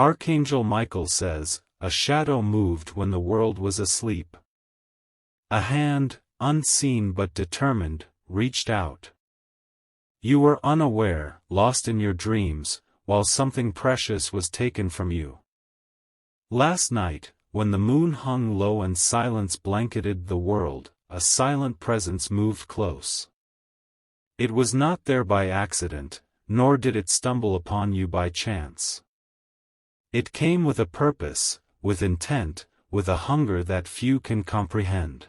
Archangel Michael says, a shadow moved when the world was asleep. A hand, unseen but determined, reached out. You were unaware, lost in your dreams, while something precious was taken from you. Last night, when the moon hung low and silence blanketed the world, a silent presence moved close. It was not there by accident, nor did it stumble upon you by chance. It came with a purpose, with intent, with a hunger that few can comprehend.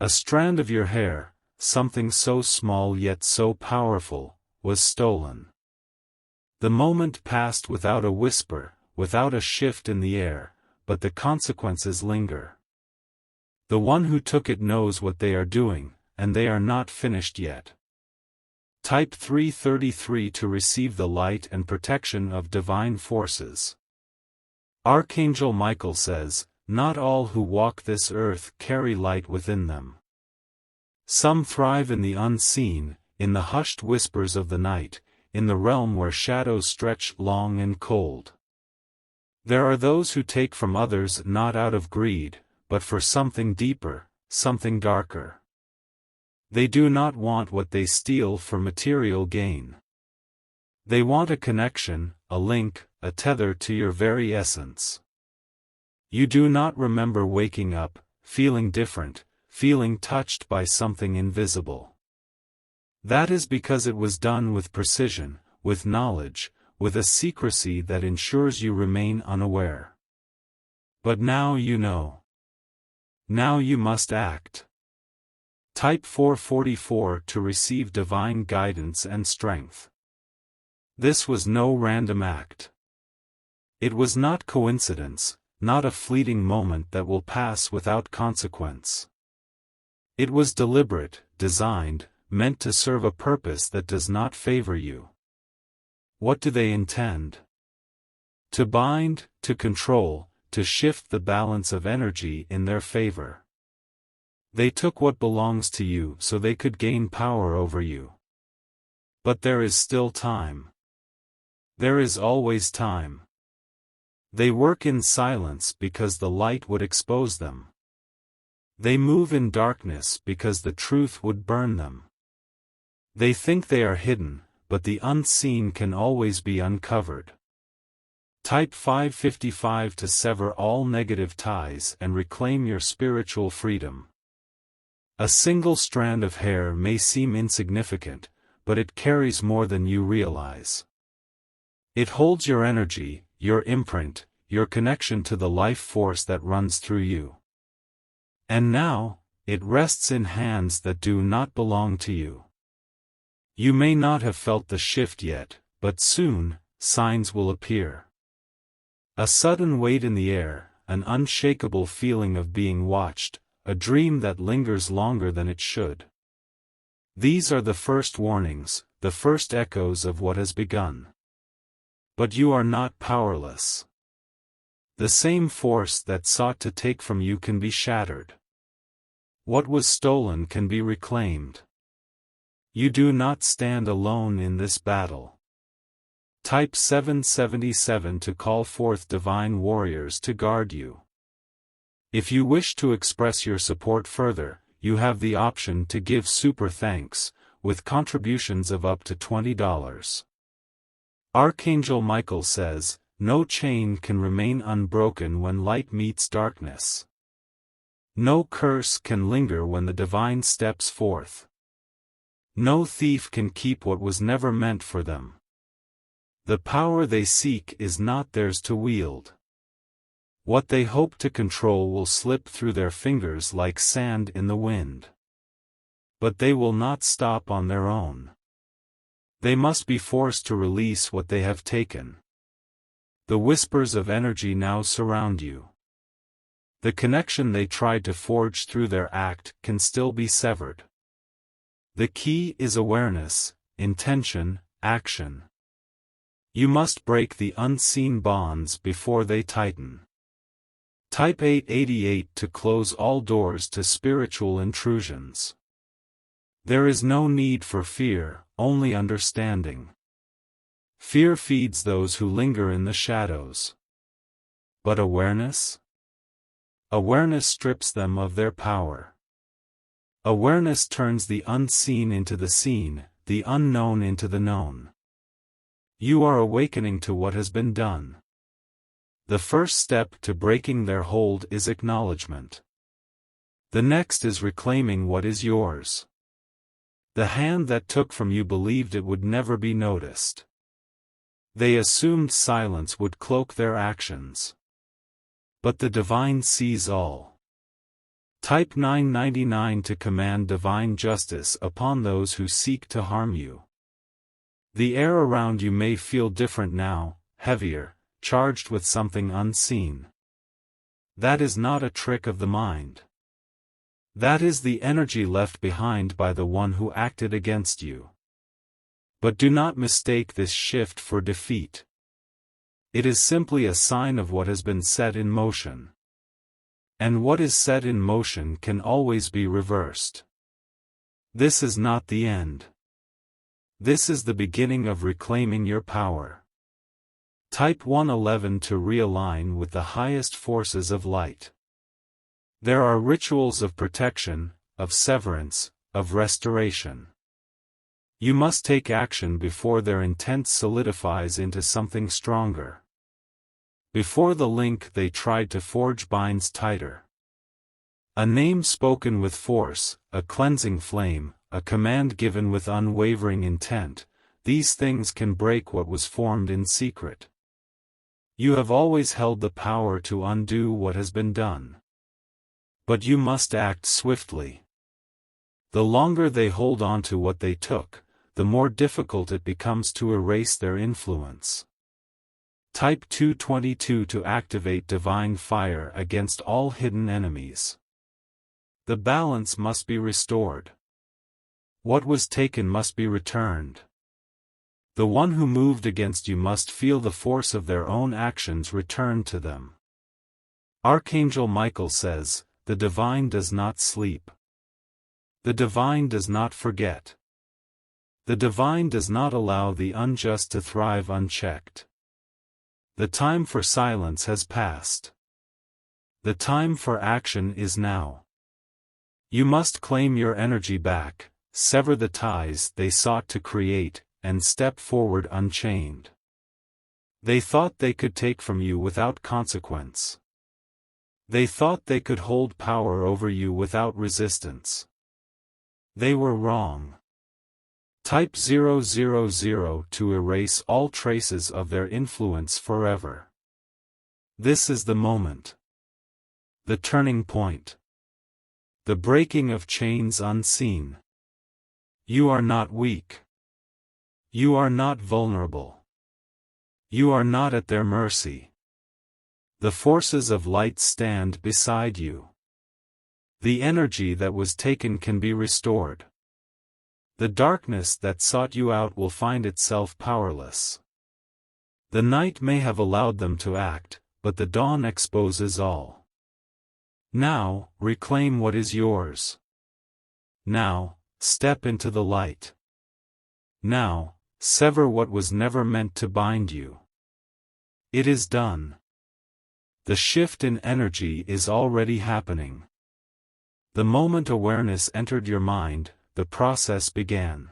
A strand of your hair, something so small yet so powerful, was stolen. The moment passed without a whisper, without a shift in the air, but the consequences linger. The one who took it knows what they are doing, and they are not finished yet. Type 333 to receive the light and protection of divine forces. Archangel Michael says, not all who walk this earth carry light within them. Some thrive in the unseen, in the hushed whispers of the night, in the realm where shadows stretch long and cold. There are those who take from others not out of greed, but for something deeper, something darker. They do not want what they steal for material gain. They want a connection, a link, a tether to your very essence. You do not remember waking up, feeling different, feeling touched by something invisible. That is because it was done with precision, with knowledge, with a secrecy that ensures you remain unaware. But now you know. Now you must act. Type 444 to receive divine guidance and strength. This was no random act. It was not coincidence, not a fleeting moment that will pass without consequence. It was deliberate, designed, meant to serve a purpose that does not favor you. What do they intend? To bind, to control, to shift the balance of energy in their favor. They took what belongs to you so they could gain power over you. But there is still time. There is always time. They work in silence because the light would expose them. They move in darkness because the truth would burn them. They think they are hidden, but the unseen can always be uncovered. Type 555 to sever all negative ties and reclaim your spiritual freedom. A single strand of hair may seem insignificant, but it carries more than you realize. It holds your energy, your imprint, your connection to the life force that runs through you. And now, it rests in hands that do not belong to you. You may not have felt the shift yet, but soon, signs will appear. A sudden weight in the air, an unshakable feeling of being watched, a dream that lingers longer than it should. These are the first warnings, the first echoes of what has begun. But you are not powerless. The same force that sought to take from you can be shattered. What was stolen can be reclaimed. You do not stand alone in this battle. Type 777 to call forth divine warriors to guard you. If you wish to express your support further, you have the option to give super thanks, with contributions of up to $20. Archangel Michael says, no chain can remain unbroken when light meets darkness. No curse can linger when the divine steps forth. No thief can keep what was never meant for them. The power they seek is not theirs to wield. What they hope to control will slip through their fingers like sand in the wind. But they will not stop on their own. They must be forced to release what they have taken. The whispers of energy now surround you. The connection they tried to forge through their act can still be severed. The key is awareness, intention, action. You must break the unseen bonds before they tighten. Type 888 to close all doors to spiritual intrusions. There is no need for fear, only understanding. Fear feeds those who linger in the shadows. But awareness? Awareness strips them of their power. Awareness turns the unseen into the seen, the unknown into the known. You are awakening to what has been done. The first step to breaking their hold is acknowledgement. The next is reclaiming what is yours. The hand that took from you believed it would never be noticed. They assumed silence would cloak their actions. But the divine sees all. Type 999 to command divine justice upon those who seek to harm you. The air around you may feel different now, heavier, charged with something unseen. That is not a trick of the mind. That is the energy left behind by the one who acted against you. But do not mistake this shift for defeat. It is simply a sign of what has been set in motion. And what is set in motion can always be reversed. This is not the end. This is the beginning of reclaiming your power. Type 111 to realign with the highest forces of light. There are rituals of protection, of severance, of restoration. You must take action before their intent solidifies into something stronger. Before the link they tried to forge binds tighter. A name spoken with force, a cleansing flame, a command given with unwavering intent, these things can break what was formed in secret. You have always held the power to undo what has been done. But you must act swiftly. The longer they hold on to what they took, the more difficult it becomes to erase their influence. Type 222 to activate divine fire against all hidden enemies. The balance must be restored. What was taken must be returned. The one who moved against you must feel the force of their own actions returned to them. Archangel Michael says, "The divine does not sleep. The divine does not forget. The divine does not allow the unjust to thrive unchecked. The time for silence has passed. The time for action is now. You must claim your energy back, sever the ties they sought to create, and step forward unchained. They thought they could take from you without consequence. They thought they could hold power over you without resistance. They were wrong. Type 000 to erase all traces of their influence forever. This is the moment. The turning point. The breaking of chains unseen. You are not weak. You are not vulnerable. You are not at their mercy. The forces of light stand beside you. The energy that was taken can be restored. The darkness that sought you out will find itself powerless. The night may have allowed them to act, but the dawn exposes all. Now, reclaim what is yours. Now, step into the light. Now, sever what was never meant to bind you. It is done. The shift in energy is already happening. The moment awareness entered your mind, the process began.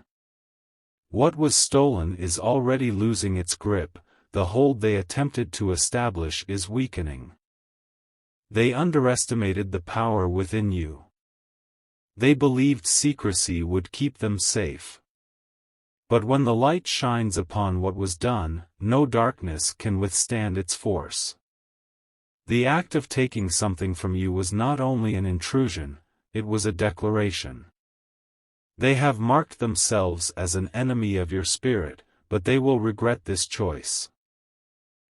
What was stolen is already losing its grip, the hold they attempted to establish is weakening. They underestimated the power within you. They believed secrecy would keep them safe. But when the light shines upon what was done, no darkness can withstand its force. The act of taking something from you was not only an intrusion, it was a declaration. They have marked themselves as an enemy of your spirit, but they will regret this choice.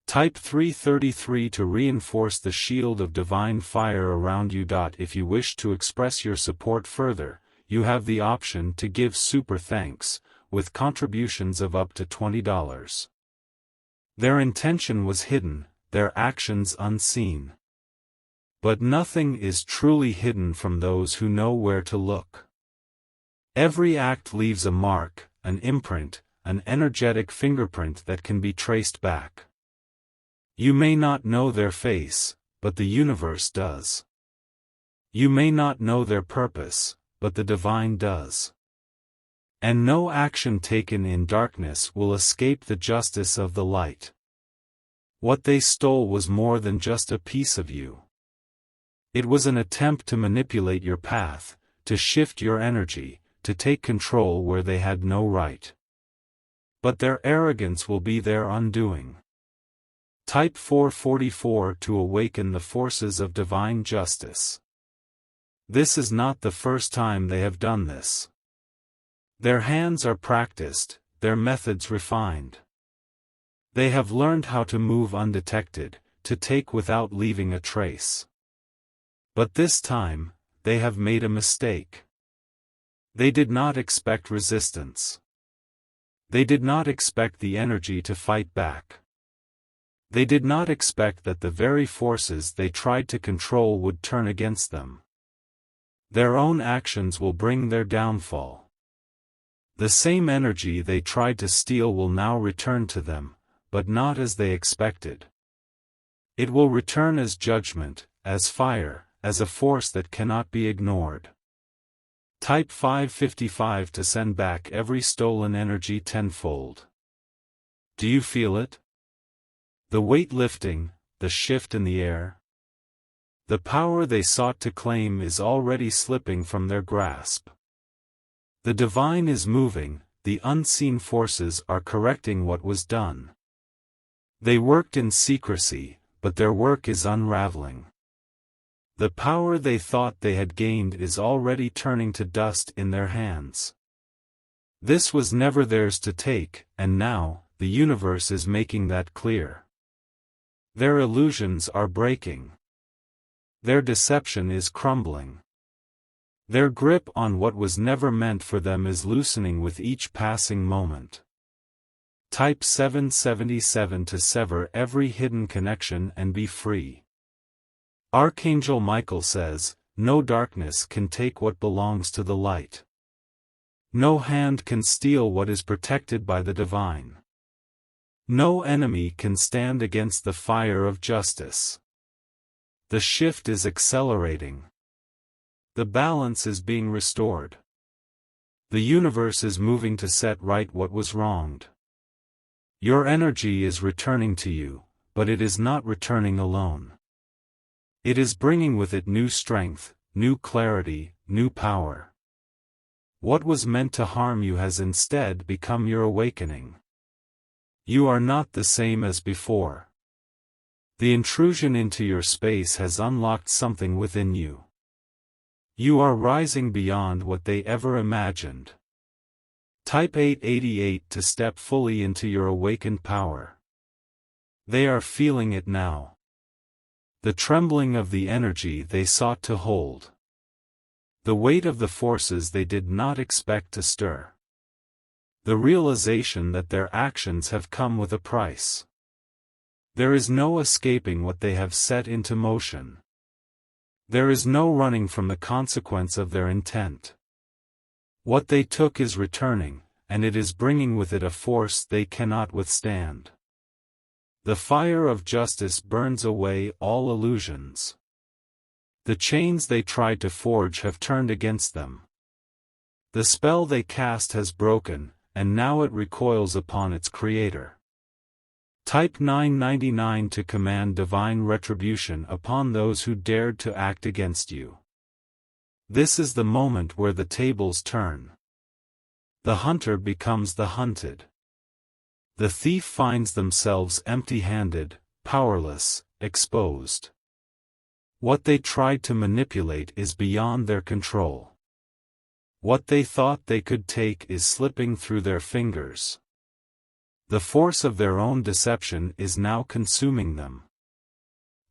Type 333 to reinforce the shield of divine fire around you. If you wish to express your support further, you have the option to give super thanks, with contributions of up to $20. Their intention was hidden, their actions unseen. But nothing is truly hidden from those who know where to look. Every act leaves a mark, an imprint, an energetic fingerprint that can be traced back. You may not know their face, but the universe does. You may not know their purpose, but the divine does. And no action taken in darkness will escape the justice of the light. What they stole was more than just a piece of you. It was an attempt to manipulate your path, to shift your energy, to take control where they had no right. But their arrogance will be their undoing. Type 444 to awaken the forces of divine justice. This is not the first time they have done this. Their hands are practiced, their methods refined. They have learned how to move undetected, to take without leaving a trace. But this time, they have made a mistake. They did not expect resistance. They did not expect the energy to fight back. They did not expect that the very forces they tried to control would turn against them. Their own actions will bring their downfall. The same energy they tried to steal will now return to them, but not as they expected. It will return as judgment, as fire, as a force that cannot be ignored. Type 555 to send back every stolen energy tenfold. Do you feel it? The weight lifting, the shift in the air. The power they sought to claim is already slipping from their grasp. The divine is moving, the unseen forces are correcting what was done. They worked in secrecy, but their work is unraveling. The power they thought they had gained is already turning to dust in their hands. This was never theirs to take, and now, the universe is making that clear. Their illusions are breaking. Their deception is crumbling. Their grip on what was never meant for them is loosening with each passing moment. Type 777 to sever every hidden connection and be free. Archangel Michael says, no darkness can take what belongs to the light. No hand can steal what is protected by the divine. No enemy can stand against the fire of justice. The shift is accelerating. The balance is being restored. The universe is moving to set right what was wronged. Your energy is returning to you, but it is not returning alone. It is bringing with it new strength, new clarity, new power. What was meant to harm you has instead become your awakening. You are not the same as before. The intrusion into your space has unlocked something within you. You are rising beyond what they ever imagined. Type 888 to step fully into your awakened power. They are feeling it now. The trembling of the energy they sought to hold. The weight of the forces they did not expect to stir. The realization that their actions have come with a price. There is no escaping what they have set into motion. There is no running from the consequence of their intent. What they took is returning, and it is bringing with it a force they cannot withstand. The fire of justice burns away all illusions. The chains they tried to forge have turned against them. The spell they cast has broken, and now it recoils upon its creator. Type 999 to command divine retribution upon those who dared to act against you. This is the moment where the tables turn. The hunter becomes the hunted. The thief finds themselves empty-handed, powerless, exposed. What they tried to manipulate is beyond their control. What they thought they could take is slipping through their fingers. The force of their own deception is now consuming them.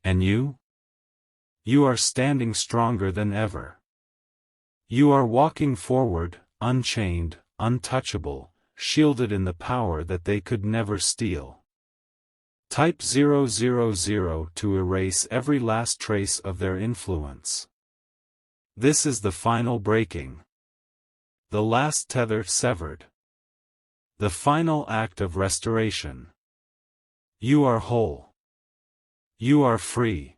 And you? You are standing stronger than ever. You are walking forward, unchained, untouchable, shielded in the power that they could never steal. Type 000 to erase every last trace of their influence. This is the final breaking. The last tether severed. The final act of restoration. You are whole. You are free.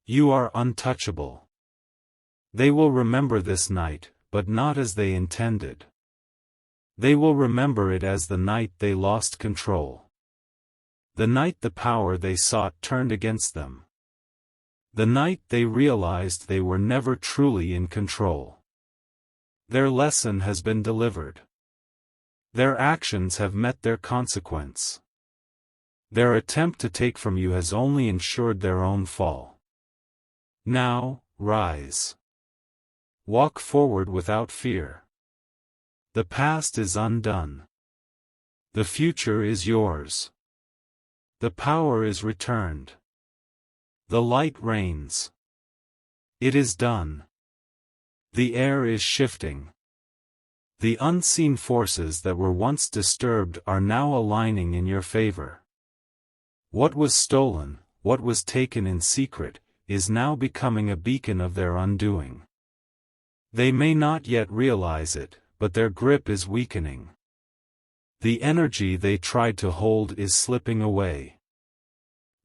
You are untouchable. They will remember this night, but not as they intended. They will remember it as the night they lost control. The night the power they sought turned against them. The night they realized they were never truly in control. Their lesson has been delivered. Their actions have met their consequence. Their attempt to take from you has only ensured their own fall. Now, rise. Walk forward without fear. The past is undone. The future is yours. The power is returned. The light reigns. It is done. The air is shifting. The unseen forces that were once disturbed are now aligning in your favor. What was stolen, what was taken in secret, is now becoming a beacon of their undoing. They may not yet realize it, but their grip is weakening. The energy they tried to hold is slipping away.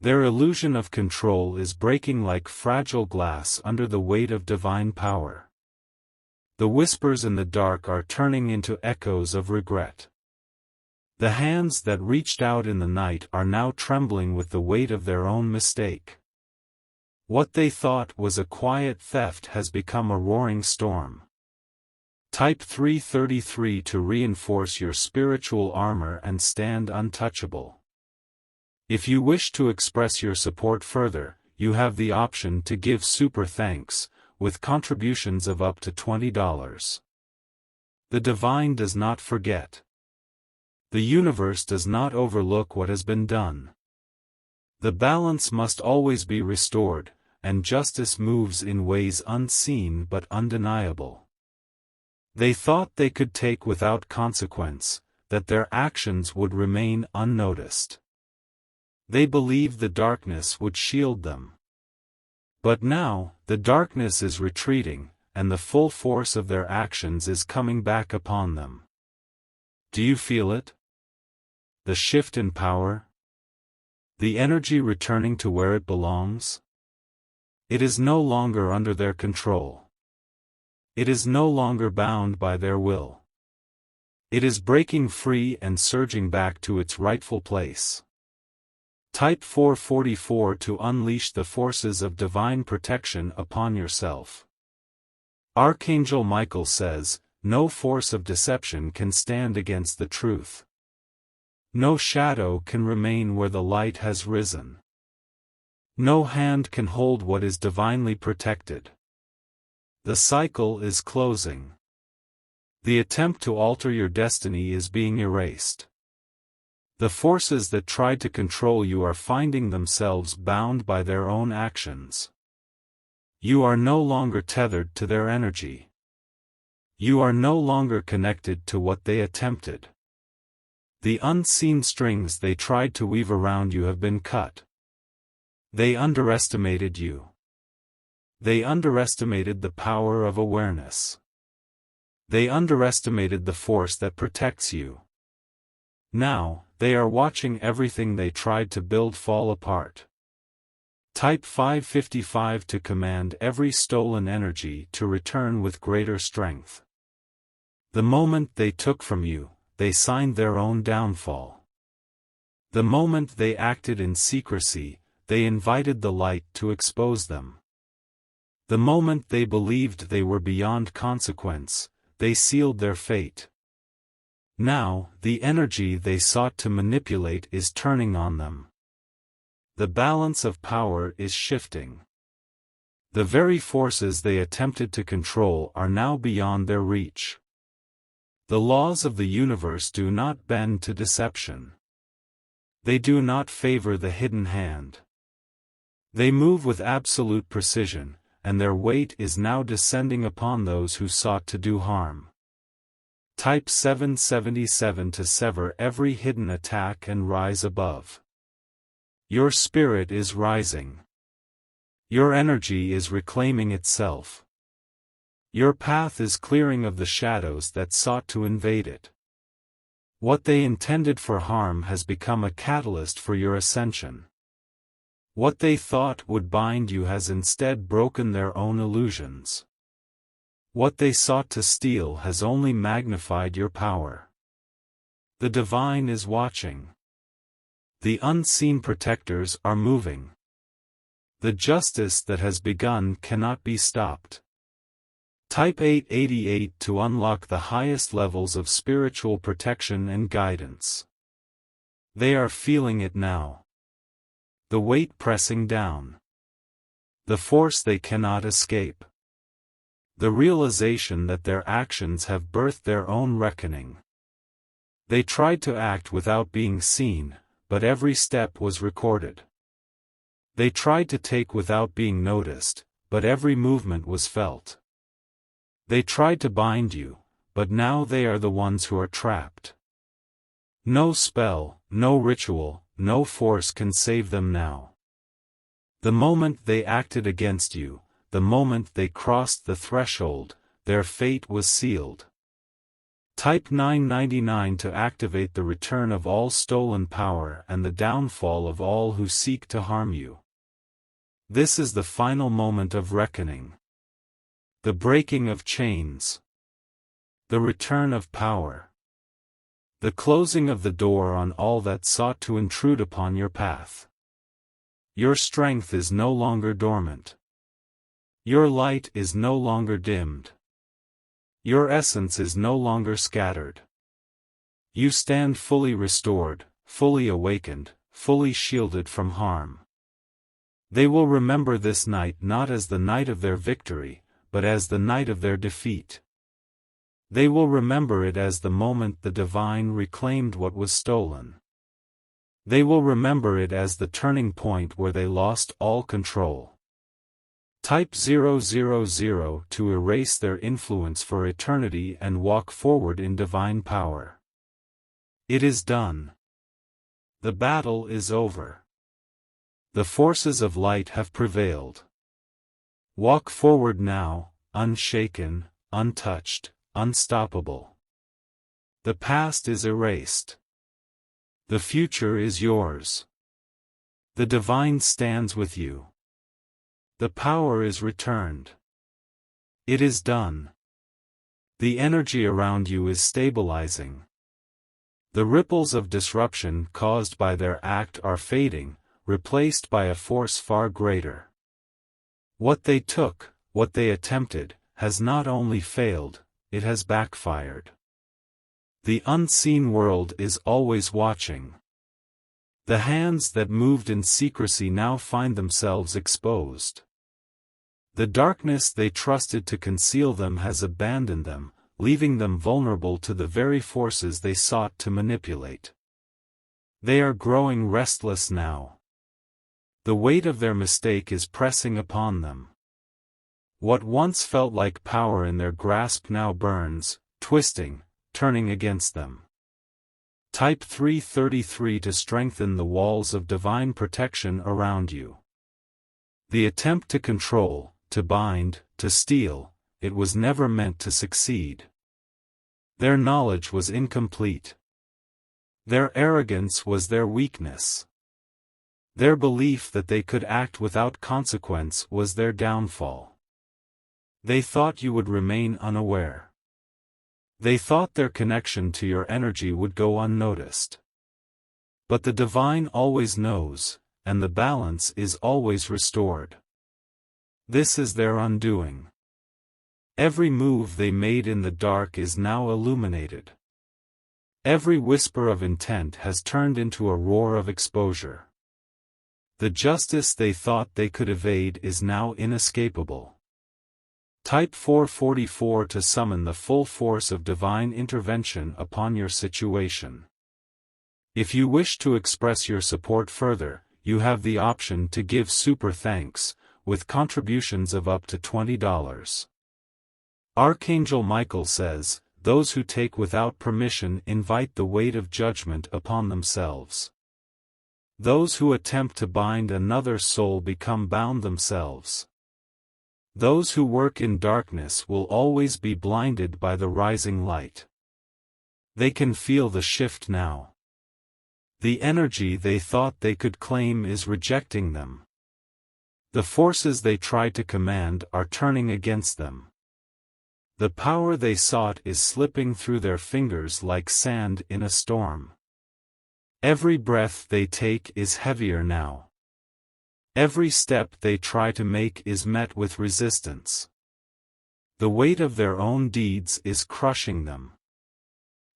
Their illusion of control is breaking like fragile glass under the weight of divine power. The whispers in the dark are turning into echoes of regret. The hands that reached out in the night are now trembling with the weight of their own mistake. What they thought was a quiet theft has become a roaring storm. Type 333 to reinforce your spiritual armor and stand untouchable. If you wish to express your support further, you have the option to give super thanks, with contributions of up to $20. The divine does not forget. The universe does not overlook what has been done. The balance must always be restored, and justice moves in ways unseen but undeniable. They thought they could take without consequence, that their actions would remain unnoticed. They believed the darkness would shield them. But now, the darkness is retreating, and the full force of their actions is coming back upon them. Do you feel it? The shift in power? The energy returning to where it belongs? It is no longer under their control. It is no longer bound by their will. It is breaking free and surging back to its rightful place. Type 444 to unleash the forces of divine protection upon yourself. Archangel Michael says, no force of deception can stand against the truth. No shadow can remain where the light has risen. No hand can hold what is divinely protected. The cycle is closing. The attempt to alter your destiny is being erased. The forces that tried to control you are finding themselves bound by their own actions. You are no longer tethered to their energy. You are no longer connected to what they attempted. The unseen strings they tried to weave around you have been cut. They underestimated you. They underestimated the power of awareness. They underestimated the force that protects you. Now, they are watching everything they tried to build fall apart. Type 555 to command every stolen energy to return with greater strength. The moment they took from you, they signed their own downfall. The moment they acted in secrecy, they invited the light to expose them. The moment they believed they were beyond consequence, they sealed their fate. Now, the energy they sought to manipulate is turning on them. The balance of power is shifting. The very forces they attempted to control are now beyond their reach. The laws of the universe do not bend to deception. They do not favor the hidden hand. They move with absolute precision, and their weight is now descending upon those who sought to do harm. Type 777 to sever every hidden attack and rise above. Your spirit is rising. Your energy is reclaiming itself. Your path is clearing of the shadows that sought to invade it. What they intended for harm has become a catalyst for your ascension. What they thought would bind you has instead broken their own illusions. What they sought to steal has only magnified your power. The divine is watching. The unseen protectors are moving. The justice that has begun cannot be stopped. Type 888 to unlock the highest levels of spiritual protection and guidance. They are feeling it now. The weight pressing down. The force they cannot escape. The realization that their actions have birthed their own reckoning. They tried to act without being seen, but every step was recorded. They tried to take without being noticed, but every movement was felt. They tried to bind you, but now they are the ones who are trapped. No spell, no ritual, no force can save them now. The moment they acted against you, the moment they crossed the threshold, their fate was sealed. Type 999 to activate the return of all stolen power and the downfall of all who seek to harm you. This is the final moment of reckoning. The breaking of chains. The return of power. The closing of the door on all that sought to intrude upon your path. Your strength is no longer dormant. Your light is no longer dimmed. Your essence is no longer scattered. You stand fully restored, fully awakened, fully shielded from harm. They will remember this night not as the night of their victory, but as the night of their defeat. They will remember it as the moment the divine reclaimed what was stolen. They will remember it as the turning point where they lost all control. Type 000 to erase their influence for eternity and walk forward in divine power. It is done. The battle is over. The forces of light have prevailed. Walk forward now, unshaken, untouched, unstoppable. The past is erased. The future is yours. The divine stands with you. The power is returned. It is done. The energy around you is stabilizing. The ripples of disruption caused by their act are fading, replaced by a force far greater. What they took, what they attempted, has not only failed, it has backfired. The unseen world is always watching. The hands that moved in secrecy now find themselves exposed. The darkness they trusted to conceal them has abandoned them, leaving them vulnerable to the very forces they sought to manipulate. They are growing restless now. The weight of their mistake is pressing upon them. What once felt like power in their grasp now burns, twisting, turning against them. Type 333 to strengthen the walls of divine protection around you. The attempt to control, to bind, to steal, it was never meant to succeed. Their knowledge was incomplete. Their arrogance was their weakness. Their belief that they could act without consequence was their downfall. They thought you would remain unaware. They thought their connection to your energy would go unnoticed. But the divine always knows, and the balance is always restored. This is their undoing. Every move they made in the dark is now illuminated. Every whisper of intent has turned into a roar of exposure. The justice they thought they could evade is now inescapable. Type 444 to summon the full force of divine intervention upon your situation. If you wish to express your support further, you have the option to give super thanks, with contributions of up to $20. Archangel Michael says, "Those who take without permission invite the weight of judgment upon themselves. Those who attempt to bind another soul become bound themselves. Those who work in darkness will always be blinded by the rising light." They can feel the shift now. The energy they thought they could claim is rejecting them. The forces they tried to command are turning against them. The power they sought is slipping through their fingers like sand in a storm. Every breath they take is heavier now. Every step they try to make is met with resistance. The weight of their own deeds is crushing them.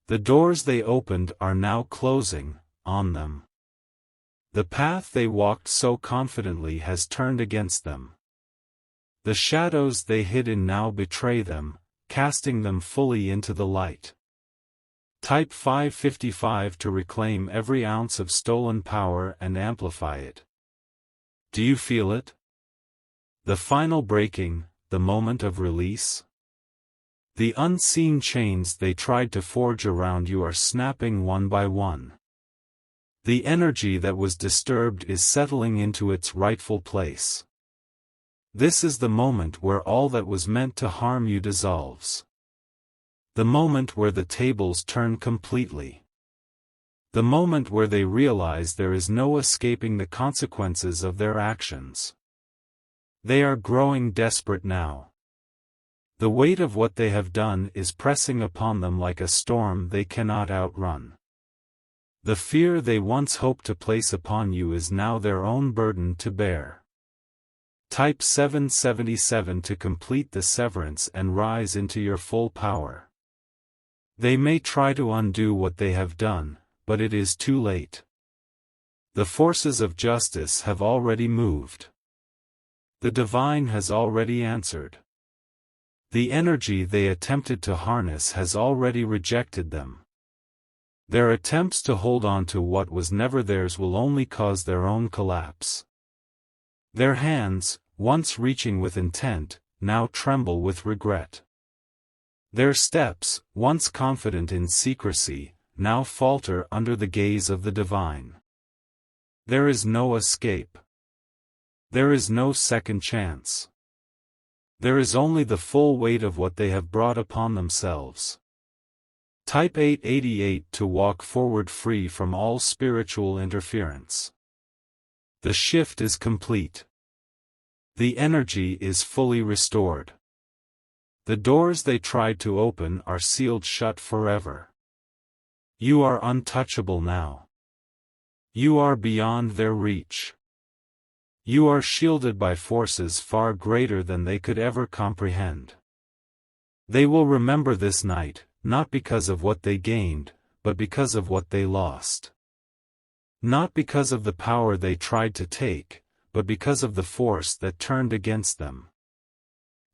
The doors they opened are now closing on them. The path they walked so confidently has turned against them. The shadows they hid in now betray them, casting them fully into the light. Type 555 to reclaim every ounce of stolen power and amplify it. Do you feel it? The final breaking, the moment of release? The unseen chains they tried to forge around you are snapping one by one. The energy that was disturbed is settling into its rightful place. This is the moment where all that was meant to harm you dissolves. The moment where the tables turn completely. The moment where they realize there is no escaping the consequences of their actions. They are growing desperate now. The weight of what they have done is pressing upon them like a storm they cannot outrun. The fear they once hoped to place upon you is now their own burden to bear. Type 777 to complete the severance and rise into your full power. They may try to undo what they have done, but it is too late. The forces of justice have already moved. The divine has already answered. The energy they attempted to harness has already rejected them. Their attempts to hold on to what was never theirs will only cause their own collapse. Their hands, once reaching with intent, now tremble with regret. Their steps, once confident in secrecy, now falter under the gaze of the divine. There is no escape. There is no second chance. There is only the full weight of what they have brought upon themselves. Type 888 to walk forward free from all spiritual interference. The shift is complete. The energy is fully restored. The doors they tried to open are sealed shut forever. You are untouchable now. You are beyond their reach. You are shielded by forces far greater than they could ever comprehend. They will remember this night, not because of what they gained, but because of what they lost. Not because of the power they tried to take, but because of the force that turned against them.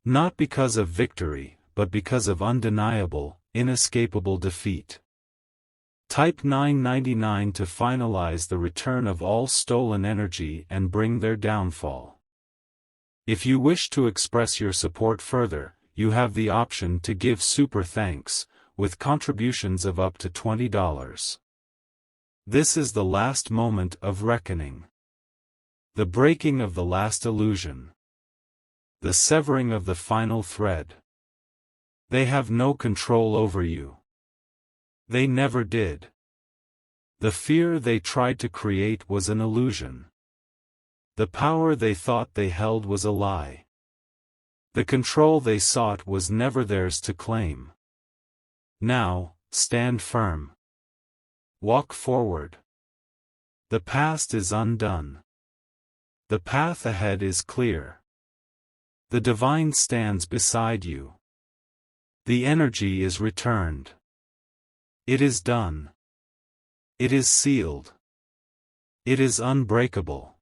Not because of victory, but because of undeniable, inescapable defeat. Type 999 to finalize the return of all stolen energy and bring their downfall. If you wish to express your support further, you have the option to give super thanks, with contributions of up to $20. This is the last moment of reckoning. The breaking of the last illusion. The severing of the final thread. They have no control over you. They never did. The fear they tried to create was an illusion. The power they thought they held was a lie. The control they sought was never theirs to claim. Now, stand firm. Walk forward. The past is undone. The path ahead is clear. The divine stands beside you. The energy is returned. It is done. It is sealed. It is unbreakable.